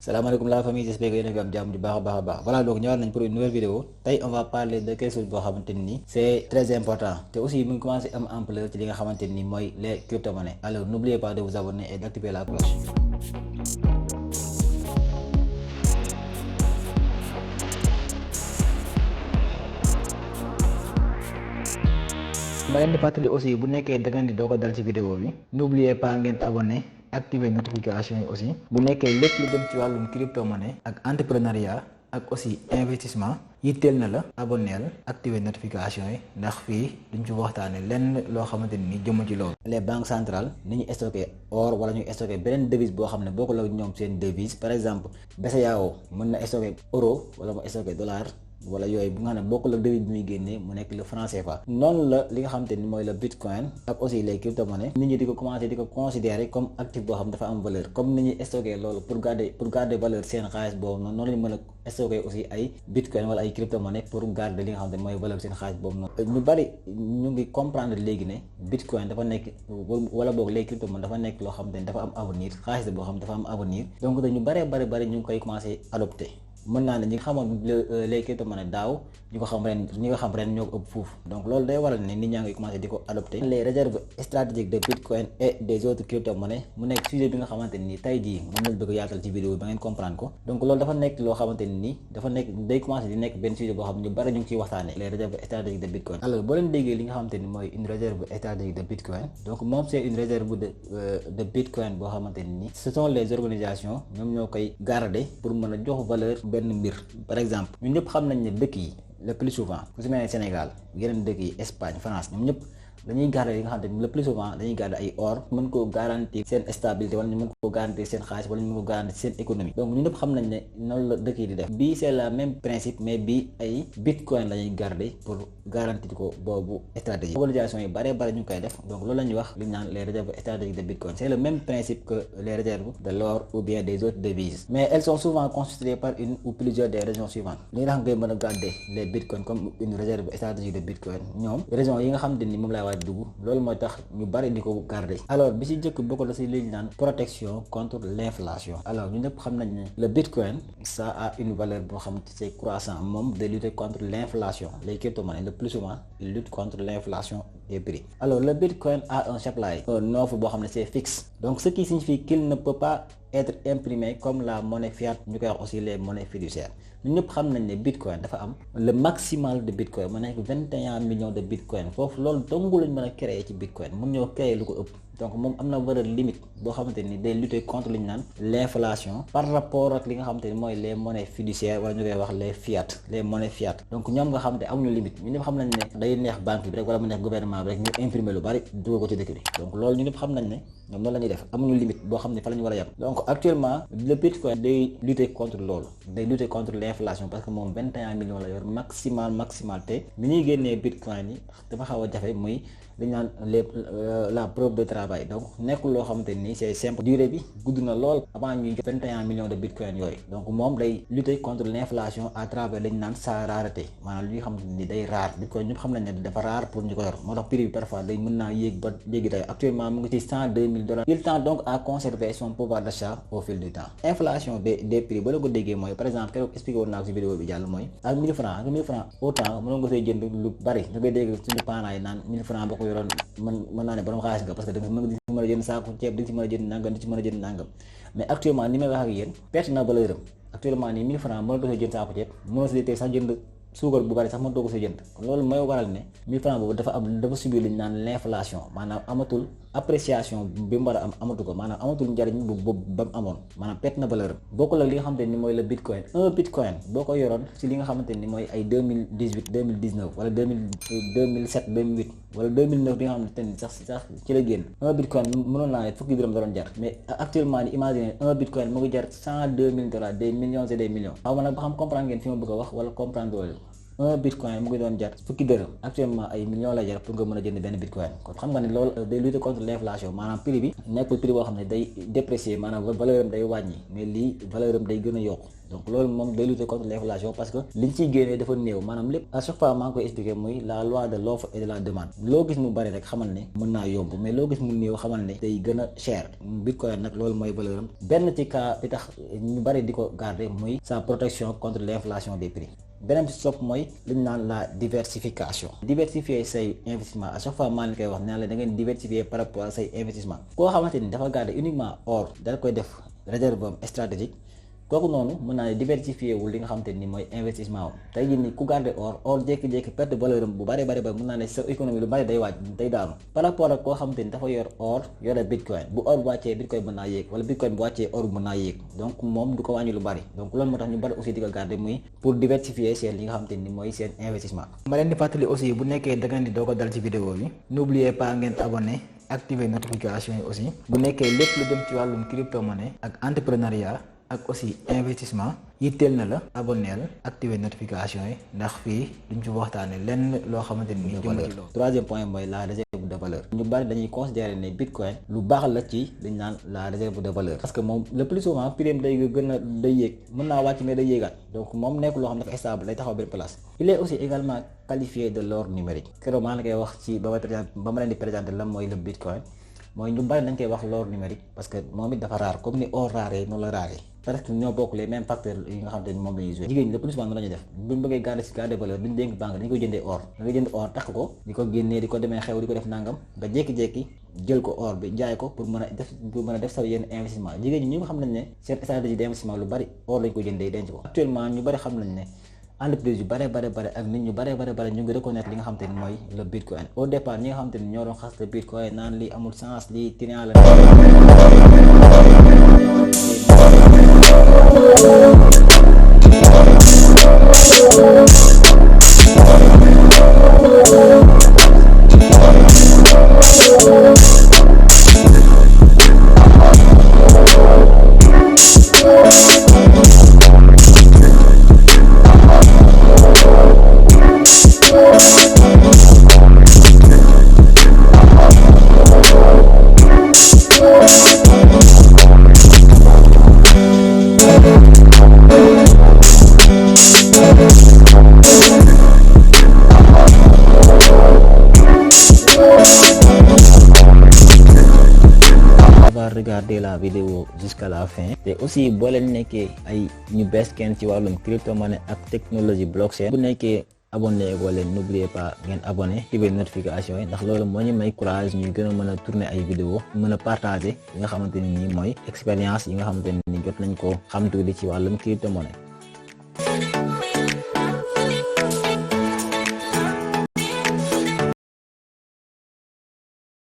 Salam alaikum la famille, j'espère que yéen a ngi am jàmm di baax a baax. Voilà, donc ñëwaat nañ pour une nouvelle vidéo. Tey on va parler de quelque chose boo xamante ni c'est très important te aussi mu ngi commencé am ampleur ci li nga xamante ni mooy les crypto-monnaies. Alors n'oubliez pas de vous abonner et d'activer la cloche. ma leen di fàttali aussi bu nekkee da ngeen di doog a dal ci vidéo bi n'oubliez pas ngeen abonné activer notification yi aussi bu nekkee lépp lu jëm ci wàllum crypto-monnaie ak entrepreneuriat ak aussi investissement yitteel na la abonneel activer notification yi ndax fii duñ ci waxtaane lenn loo xamante ni jëm ci loolu. Les banques centrales ni ñu stocké or wala ñu stocké beneen devise boo xam ne bokkul ak ñoom seen devise par exemple BCEAO mën na stocké euro wala mu stocké dollar wala yooyu bu nga xam ne bokkul ak devise bi muy génnee mu nekk le franc CFA. noonu la li nga xamante ni mooy le bitcoin ak aussi les crypto-monnaies nit ñi di ko commencé di ko considérer comme actif boo xam dafa am valeur comme ni ñuy stocké loolu pour garder valeur seen xaalis boobu noonu lañu mën a stocké aussi ay bitcoin wala ay crypto-monnaie pour garder li nga xamante ni mooy valeur seen xaalis boobu noonu. ñu bari ñu ngi comprendre léegi ne bitcoin dafa nekk wala boog les crypto-monnaies dafa nekk loo xamante ni dafa am avenir xaalis boo xam dafa am avenir donc dañu bari ñu ngi koy commencé adopté. mën naa ne ñi nga xamoon les crypto-monnaies daaw ñi ko xam ren ñoo ko ëpp fuuf donc loolu day waral ne nit ñaa ngi commencé di ko adopté les réserves stratégiques de bitcoin et des autres crypto-monnaies mu nekk sujet bi nga xamante ni tey jii moom lañ bëgg yaatal ci vidéo bi ba ngeen comprendre ko donc loolu dafa nekk loo xamante ni dafa nekk day commencé di nekk benn sujet boo xam ne ñu bari ñu ngi ciy waxtaane les réserves stratégiques de bitcoin. Alors boo leen déggee li nga xamante ni mooy une réserve stratégique de bitcoin donc moom c'est une réserve de bitcoin boo xamante ni ce sont les organisations ñoom ñoo koy garder pour mën a jox valeur benn mbir. Par exemple ñun ñëpp xam nañ ne dëkk yi le plus souvent ku si mel ne Sénégal yeneen dëkk yi Espagne France ñoom ñëpp dañuy garder li nga xamante ni le plus souvent dañuy garder ay or mën koo garantir seen stabilité wala ñu mën koo garantir seen xaalis wala ñu mën koo garantir seen économie donc ñu ñëpp xam nañ ne noonu la dëkk yi di def bii c'est le même principe mais bii ay bitcoin la ñuy garder pour garantir ko boobu stratégie organisation yi bare ñu koy def donc loolu la ñuy wax li ñu naan les réserves stratégiques de bitcoin c'est le même principe que les réserves de l'or ou bien des autres devises mais elles sont souvent constituées par une ou plusieurs des raisons suivantes li nga xam ngay mën a garder les bitcoins comme une réserve stratégique de bitcoin ñoom raisons yi nga xam ni moom lay waaj dugg loolu mooy tax ñu bari di ko garder. Alors bi ci njëkk bokk na ci li ñu naan protection contre l'inflation. Alors ñu ñëpp xam nañ ne le bitcoin ça a une valeur boo xam ne c'est croissant moom de lutter contre l'inflation les crypto-monnaies le plus souvent ils luttent contre l'inflation des prix. Alors le bitcoin a un supply un offre boo xam ne c'est fixe donc ce qui signifie qu'il ne peut pas être imprimé comme la monnaie fiat ñu koy wax aussi les monnaies fiduciaires ñun ñëpp xam nañ ne bitcoin dafa am le maximal de bitcoin mu nekk 21 millions de bitcoin foofu loolu dong lañ mën a créer ci bitcoin mun ñoo créer lu ko ëpp donc moom am na valeur limite boo xamante ni day lutter contre li ñu naan l'inflation par rapport ak li nga xamante ni mooy les monnaies fiduciaires wala ñu koy wax les fiat les monnaies fiat donc ñoom nga xam te amuñu limite ñu ñëpp xam nañ ne day neex banque bi rek wala mu neex gouvernement bi rek ñu imprimer lu bari dugal ko ci dëkk bi donc loolu ñu ñëpp xam nañ ne ñoom noonu la ñuy def amuñu limite boo xam ne fa la ñu war a yem donc actuellement le bitcoin day lutter contre loolu day lutter contre l'inflation parce que moom 21 millions la yor maximal te ni ñuy génnee bitcoin yi dafa xaw a jafe muy li ñu naan la preuve de travail donc nekkul loo xamante ni c'est simple durée bi gudd na lool avant ñuy jot 21 millions de bitcoin yooyu donc moom day lutter contre l'inflation à travers li ñu naan sa rareté maanaam li nga xamante ni day rare bitcoin ñëpp xam nañ ne dafa rare pour ñu ko yor moo tax prix bi parfois day mën naa yéeg ba yéegi day actuellement mu ngi ci $102,000 il tend donc à conserver son pouvoir d'achat au fil du temps inflation des prix ba la ko déggee mooy par exemple keroog expliqué woon naa ko ci vidéo bi jàll mooy ak 1000 francs autant mënoon nga fay jënd lu bari nga koy dégg suñu parents yi naan 1000 francs boo ko yoroon mën naa ne borom xaalis nga parce que da nga mën a jënd saako ceeb di ci mën a jënd nangam di ci mën a jënd nangam mais actuellement ni may wax ak yéen perte na valeur am actuellement nii 1000 francs mënatoo si jënd saako ceeb mënoo si tey sax jënd suukar bu bari sax mënatoo ko si jënd loolu mooy waral ne 1000 francs boobu dafa subir li ñu naan l'inflation maanaam amatul appréciation bi mu war a am amatu ko maanaam amatul njariñ bu ba mu amoon maanaam perte na valeur bokkul ak li nga xamante ni mooy le bitcoin un bitcoin boo ko yoroon ci li nga xamante ni mooy ay 2018 2019 wala 2007 2008 wala 2009 bi nga xamante ni sax ci la génn un bitcoin mënoon naa ne fukki dërëm da doon jar mais actuellement ni imagine un bitcoin mu ngi jar $102,000 des millions et des millions xaw ma nag ba xam comprendre ngeen fi ma bëgg a wax wala comprendre loolu un bitcoin mu ngi doon jar fukki dërëm actuellement ay millions la jar pour nga mën a jënd benn bitcoin kon xam nga ne loolu day lutter contre l'inflation maanaam prix bi nekkul prix boo xam ne day déprécier maanaam valeur am day wàññi mais lii valeur am day gën a yokku donc loolu moom day lutter contre l'inflation parce que liñ ciy génnee dafa néew maanaam lépp à chaque fois maa ngi koy expliquer muy la loi de l'offre et de la demande loo gis mu bari rek xamal ne mën naa yomb mais loo gis mu néew xamal ne day gën a cher bitcoin nag loolu mooy valeur am benn ci cas bi tax ñu bari di ko garder muy sa protection contre l'inflation des prix beneen bi sopp mooy li ñu naan la diversification diversifier say investissement à chaque fois maa ngi koy wax ne la da ngeen diversifier par rapport à say investissement koo xamante ni dafa garder uniquement or dal koy def réserve am stratégique kooku noonu mën naa ne diversifié wul li nga xamante ni mooy investissement am tey jii ni ku garder or jékki-jékki perte valeur am bu bari mën naa ne sa économie lu bari day wàcc day daanu par rapport ak koo xamante ni dafa yor or yore bitcoin bu or bu wàccee bitcoin mën naa yéeg wala bitcoin bu wàccee or mën naa yéeg donc moom du ko wàññi lu bari donc loolu moo tax ñu bari aussi di ko garder muy pour diversifier seen li nga xamante ni mooy seen investissement. ma leen di fàttali aussi bu nekkee da ngeen di doog a dal ci vidéo bi n'oubliez pas ngeen abonné activer notification yi aussi bu nekkee lépp lu dem ci wàllum crypto-monnaie ak entrepreneuriat ak aussi investissement yitteel na la abonneel activer notification yi ndax fii duñ ci waxtaane lenn loo xamante ni jëm ci loolu. Troisième point mooy la réserve de valeur ñu bari dañuy considérer ne bitcoin lu baax la ci dañ naan la réserve de valeur parce que moom le plus souvent prix day gën a day yéeg mën naa wàcc mais day yéegaat donc moom nekk loo xam ne dafa stable day taxaw benn place. Il est aussi également qualifié de l'or numérique keroog maa ngi koy wax ci ba ma leen di présenter lan mooy le bitcoin mooy ñu bari dañ koy wax l'or numérique parce que moom it dafa rare comme ni or rare noonu la rare presque ñoo bokk les mêmes facteurs yi nga xam te ni moom la ñuy joué jigéen ñi le plus souvent noonu la ñuy def buñ bëggee garder valeur duñ dénk banque dañu koy jëndee or da nga jënd or takk ko di ko génnee di ko demee xew di ko def nangam nga jékki-jékki jël ko or bi jaay ko pour mën a def sa yenn investissement jigéen ñi ñu nga xam nañ ne seen stratégie d'investissement lu bari or lañ ko jëndee denc ko actuellement ñu bari xam nañ ne entreprise yu bare ak nit ñu bare ñu ngi reconnaître li nga xam te ni mooy le bitcoin au départ ñi nga xam te ni ñoo doon xas le bitcoin naan lii amul sens lii trian la regarder la vidéo jusqu'à la fin te aussi boo leen nekkee ay ñu bees kenn ci wàllum crypto-monnaie ak technologie blockchain bu nekkee abonné goo leen n'oubliez pas ngeen abonné activer notification yi ndax loolu moo ñu may courage ñuy gën a mën a tourner ay vidéo mën a partager yi nga xamante ni nii mooy expérience yi nga xamante ni jot nañ ko xam tuuti ci wàllum crypto-monnaie